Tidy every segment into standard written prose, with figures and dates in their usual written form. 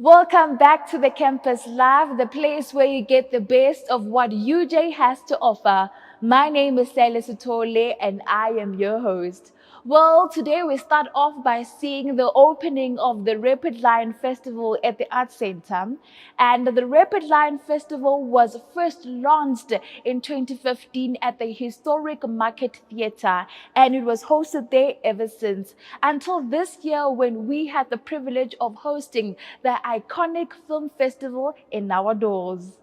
Welcome back to the Campus Live, the place where you get the best of what UJ has to offer. My name is Sally Sutole and I am your host. Well, today we start off by seeing the opening of the Rapid Lion Festival at the Arts Center. And the Rapid Lion Festival was first launched in 2015 at the historic Market Theatre, and it was hosted there ever since, until this year when we had the privilege of hosting the iconic film festival in our doors.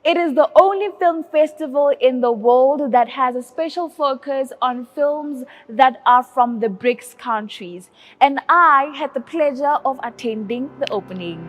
It is the only film festival in the world that has a special focus on films that are from the BRICS countries, and I had the pleasure of attending the opening.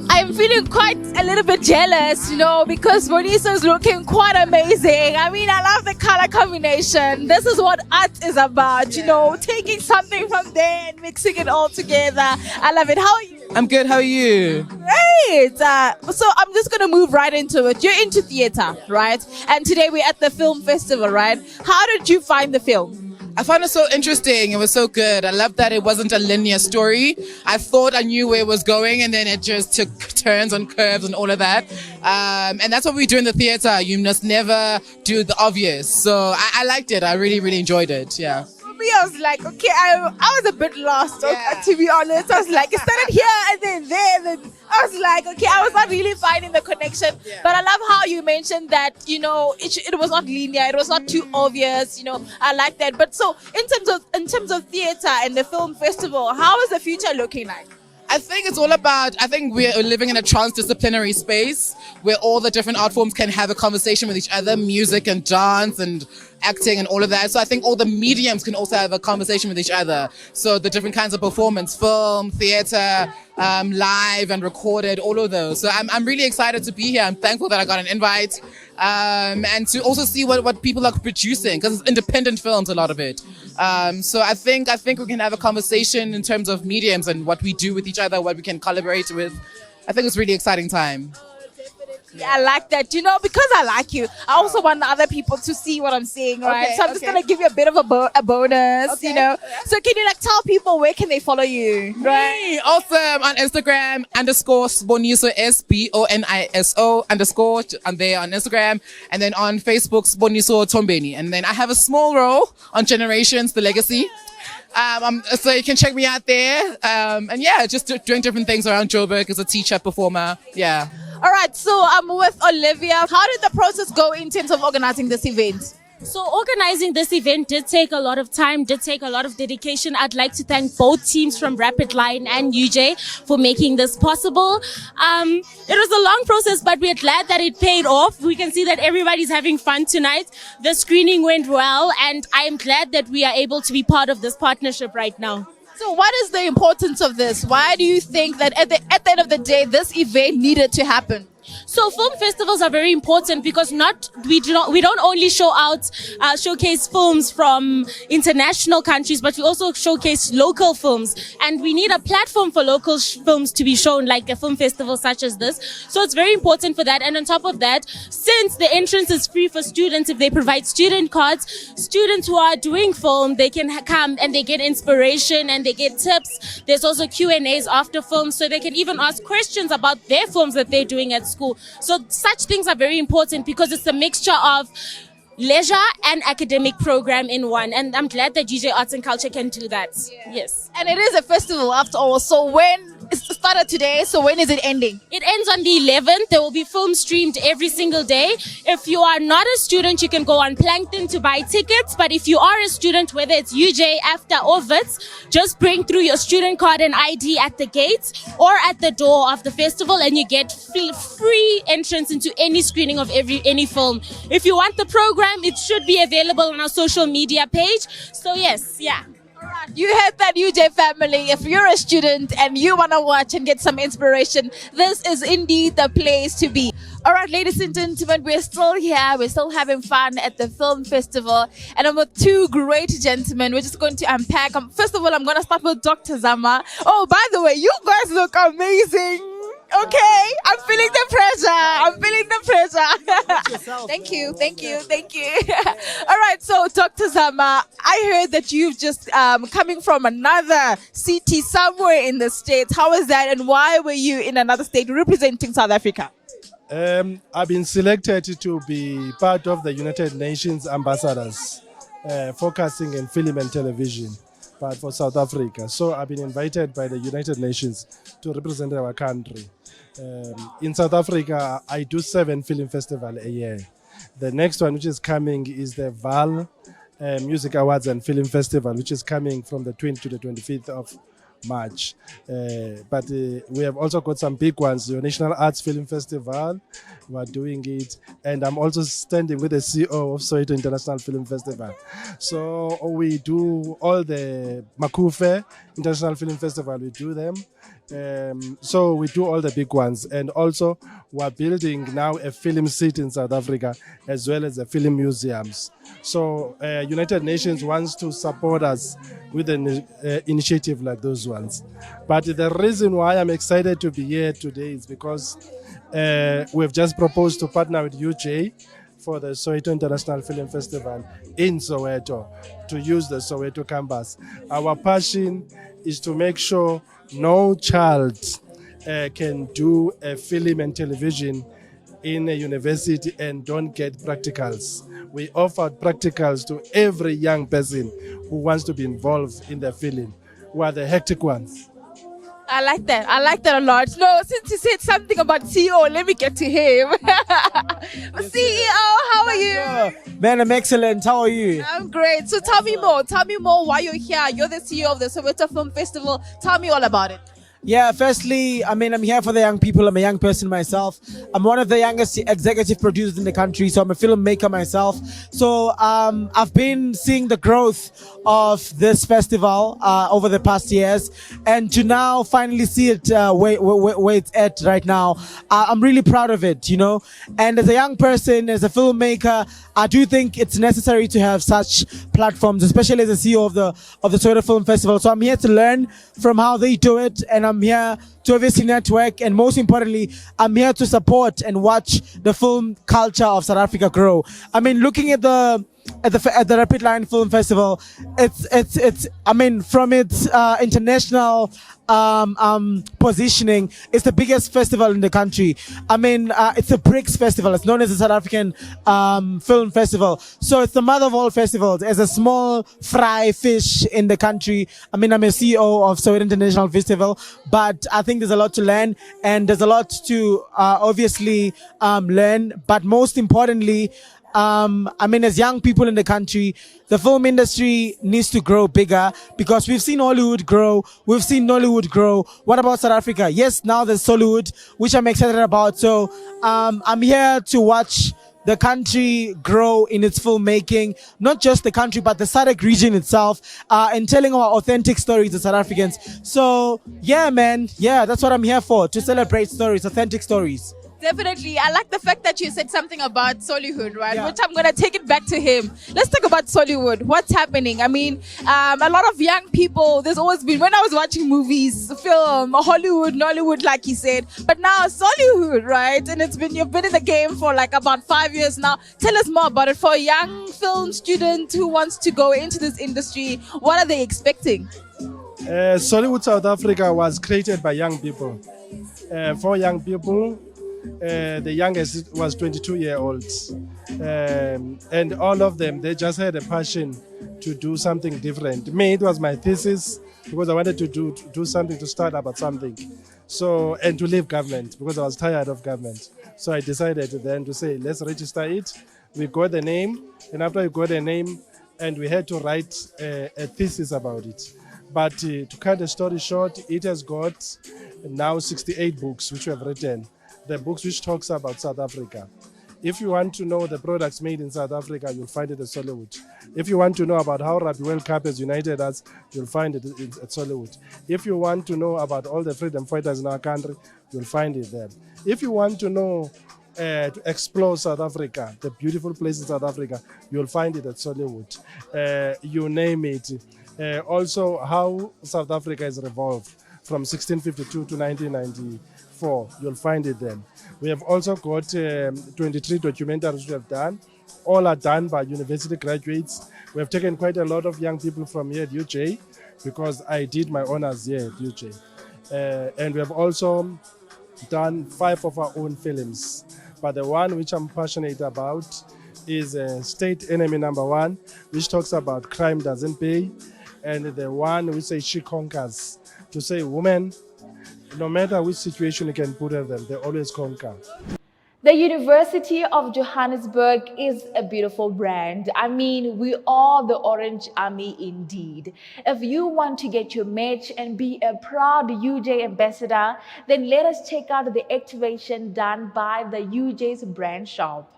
I'm feeling quite a little bit jealous, because Boniso is looking quite amazing. I mean, I love the color combination. This is what art is about, taking something from there and mixing it all together. I love it. How are you? I'm good. How are you? Great. So I'm just going to move right into it. You're into theater, right? And today we're at the film festival, right? How did you find the film? I found it so interesting. It was so good. I love that it wasn't a linear story. I thought I knew where it was going, and then it just took turns and curves and all of that. And that's what we do in the theater. You must never do the obvious. So I liked it. I really, really enjoyed it. Yeah. For me, I was like, okay, I was a bit lost, to be honest. I was like, it started here and then there. Then I was like, okay, I was not really finding the connection. Yeah. But I love how you mentioned that, it was not linear. It was not too obvious. I like that. But so in terms of theater and the film festival, how is the future looking like? I think we're living in a transdisciplinary space where all the different art forms can have a conversation with each other, music and dance and acting and all of that. So I think all the mediums can also have a conversation with each other. So the different kinds of performance, film, theater, live and recorded, all of those. So I'm really excited to be here. I'm thankful that I got an invite, and to also see what people are producing, because it's independent films, a lot of it. So I think we can have a conversation in terms of mediums and what we do with each other, what we can collaborate with. I think it's a really exciting time. Yeah, I like that. Because I like you, I also want other people to see what I'm seeing, right? Okay, so I'm just going to give you a bit of a bonus, So can you tell people where can they follow you? Right. Awesome. On Instagram, _Sboniso, SBONISO_ I'm there on Instagram. And then on Facebook, Sboniso Tombeni. And then I have a small role on Generations, The Legacy. So you can check me out there. And yeah, just doing different things around Joburg as a teacher, performer. Yeah. All right, so I'm with Olivia. How did the process go in terms of organizing this event? So organizing this event did take a lot of time, did take a lot of dedication. I'd like to thank both teams from Rapid Lion and UJ for making this possible. It was a long process, but we're glad that it paid off. We can see that everybody's having fun tonight. The screening went well, and I am glad that we are able to be part of this partnership right now. So what is the importance of this? Why do you think that at the end of the day, this event needed to happen? So film festivals are very important because we don't only showcase films from international countries, but we also showcase local films, and we need a platform for local films to be shown, like a film festival such as this. So it's very important for that. And on top of that, since the entrance is free for students, if they provide student cards, students who are doing film, they can come and they get inspiration and they get tips. There's also Q&As after film, so they can even ask questions about their films that they're doing at school. So such things are very important because it's a mixture of leisure and academic program in one. And I'm glad that UJ Arts and Culture can do that. Yeah. Yes. And it is a festival after all. So when it started today, so when is it ending? It ends on the 11th. There will be film streamed every single day. If you are not a student, you can go on Plankton to buy tickets. But if you are a student, whether it's UJ, AFTA or WITS, just bring through your student card and ID at the gate or at the door of the festival, and you get free entrance into any screening of any film. If you want the program, it should be available on our social media page. So yes, yeah. You heard that, UJ family. If you're a student and you want to watch and get some inspiration, this is indeed the place to be. All right, ladies and gentlemen, we're still here. We're still having fun at the film festival. And I'm with two great gentlemen. We're just going to unpack. First of all, I'm going to start with Dr. Zama. Oh, by the way, you guys look amazing. Okay, I'm feeling the pressure. Thank you. All right, so Dr. Zama, I heard that you've just coming from another city somewhere in the States. How is that, and why were you in another state representing South Africa? I've been selected to be part of the United Nations ambassadors, focusing in film and television, but for South Africa. So I've been invited by the United Nations to represent our country. In South Africa, I do 7 film festivals a year. The next one, which is coming, is the VAL Music Awards and Film Festival, which is coming from the 20th to the 25th of March. But we have also got some big ones. Your National Arts Film Festival, we are doing it. And I'm also standing with the CEO of Soweto International Film Festival. So we do all the Makufe International Film Festival, we do them. So we do all the big ones. And also we're building now a film city in South Africa, as well as the film museums. So United Nations wants to support us with an initiative like those ones. But the reason why I'm excited to be here today is because we've just proposed to partner with UJ for the Soweto International Film Festival in Soweto, to use the Soweto campus. Our passion is to make sure no child can do a film and television in a university and don't get practicals. We offer practicals to every young person who wants to be involved in the film, who are the hectic ones. I like that a lot. No, since you said something about CEO, let me get to him. CEO, how are you? Man, I'm excellent. How are you? I'm great. So tell me more why you're here. You're the CEO of the Soweto Film Festival. Tell me all about it. Yeah, firstly, I'm here for the young people. I'm a young person myself. I'm one of the youngest executive producers in the country, so I'm a filmmaker myself. So I've been seeing the growth of this festival over the past years, and to now finally see it where it's at right now, I'm really proud of it, you know. And as a young person, as a filmmaker, I do think it's necessary to have such platforms, especially as a CEO of the Soweto Film Festival. So I'm here to learn from how they do it, and I'm here to obviously network, and most importantly, I'm here to support and watch the film culture of South Africa grow. I mean, looking at the Rapid Lion Film Festival, it's from its international positioning, it's the biggest festival in the country. It's a BRICS festival. It's known as the South African Film Festival. So it's the mother of all festivals. As a small fry fish in the country, I'm a CEO of Soweto International Festival, but I think there's a lot to learn, and there's a lot to obviously learn. But most importantly, as young people in the country, the film industry needs to grow bigger, because we've seen Hollywood grow, we've seen Nollywood grow. What about South Africa? Yes, now there's Hollywood, which I'm excited about. So I'm here to watch the country grow in its filmmaking, not just the country, but the SADC region itself, and telling our authentic stories as South Africans. So yeah, man, yeah, that's what I'm here for, to celebrate stories, authentic stories. Definitely. I like the fact that you said something about Sollywood, right? Yeah. Which I'm going to take it back to him. Let's talk about Sollywood. What's happening? A lot of young people, there's always been, when I was watching movies, film, Hollywood, Nollywood, like he said, but now Sollywood, right? And you've been in the game for like about 5 years now. Tell us more about it. For a young film student who wants to go into this industry, what are they expecting? Sollywood South Africa was created by young people. For young people, the youngest was 22-year-olds, and all of them, they just had a passion to do something different. Me, it was my thesis, because I wanted to do something, to start about something, and to leave government, because I was tired of government. So I decided then to say, let's register it. We got the name, and after we got the name, and we had to write a thesis about it. But to cut the story short, it has got now 68 books which we have written. The books which talks about South Africa. If you want to know the products made in South Africa, you'll find it at Sollywood. If you want to know about how Rugby World Cup has united us, you'll find it at Sollywood. If you want to know about all the freedom fighters in our country, you'll find it there. If you want to know to explore South Africa, the beautiful place in South Africa, you'll find it at Sollywood. You name it. Also, how South Africa has revolved from 1652 to 1994, you'll find it then. We have also got 23 documentaries we have done. All are done by university graduates. We have taken quite a lot of young people from here at UJ because I did my honors here at UJ. And we have also done 5 of our own films. But the one which I'm passionate about is State Enemy Number 1, which talks about crime doesn't pay. And the one we say She Conquers, to say women, no matter which situation you can put at them, they always conquer. The University of Johannesburg is a beautiful brand. I mean, we are the Orange Army indeed. If you want to get your match and be a proud UJ ambassador, then let us check out the activation done by the UJ's brand shop.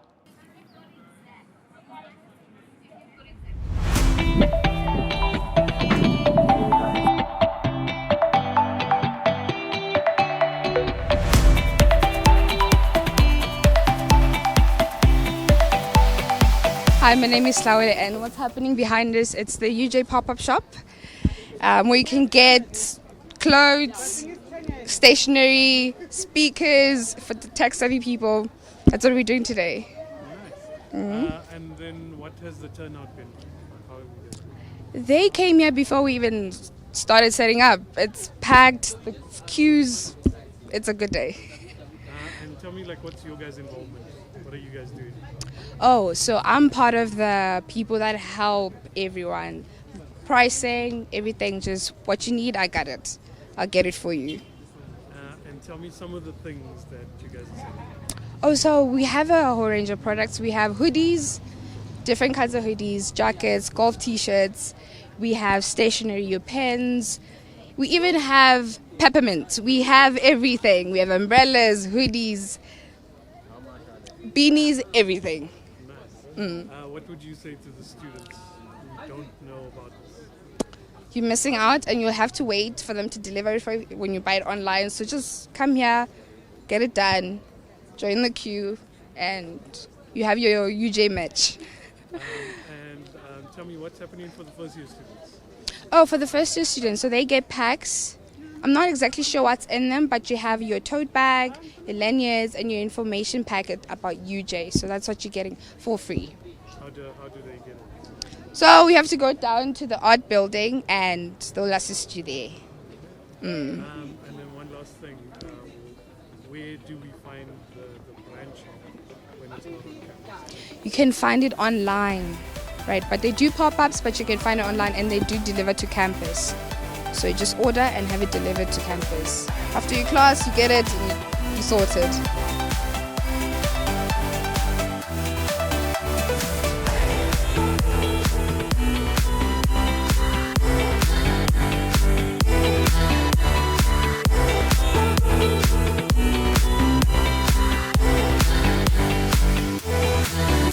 Hi, my name is Laura, and what's happening behind us, it's the UJ pop-up shop where you can get clothes, stationery, speakers for the tech-savvy people. That's what we're doing today. And then what has the turnout been? How have you done? They came here before we even started setting up. It's packed, the queues, it's a good day. And tell me, like, what's your guys' involvement? What are you guys doing? Oh, so I'm part of the people that help everyone. Pricing, everything, just what you need, I got it. I'll get it for you. And tell me some of the things that you guys are selling. Oh, so we have a whole range of products. We have hoodies, different kinds of hoodies, jackets, golf t-shirts. We have stationery, your pens. We even have peppermint. We have everything. We have umbrellas, hoodies, beanies, everything. Nice. What would you say to the students who don't know about this? You're missing out, and you'll have to wait for them to deliver it for you when you buy it online. So just come here, get it done, join the queue, and you have your UJ match. And tell me what's happening for the first year students. Oh, for the first year students, so they get packs. I'm not exactly sure what's in them, but you have your tote bag, your lanyards, and your information packet about UJ. So that's what you're getting for free. How do they get it? So we have to go down to the art building, and they'll assist you there. And then one last thing, where do we find the brand shop when it's not on campus? You can find it online, right? But they do pop-ups, but you can find it online, and they do deliver to campus. So you just order and have it delivered to campus. After your class, you get it and you sort it.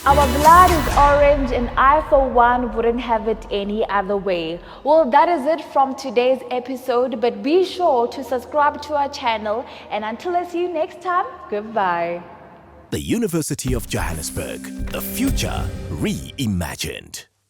Our blood is orange and I for one wouldn't have it any other way. Well, that is it from today's episode, but be sure to subscribe to our channel, and until I see you next time, goodbye. The University of Johannesburg, the future reimagined.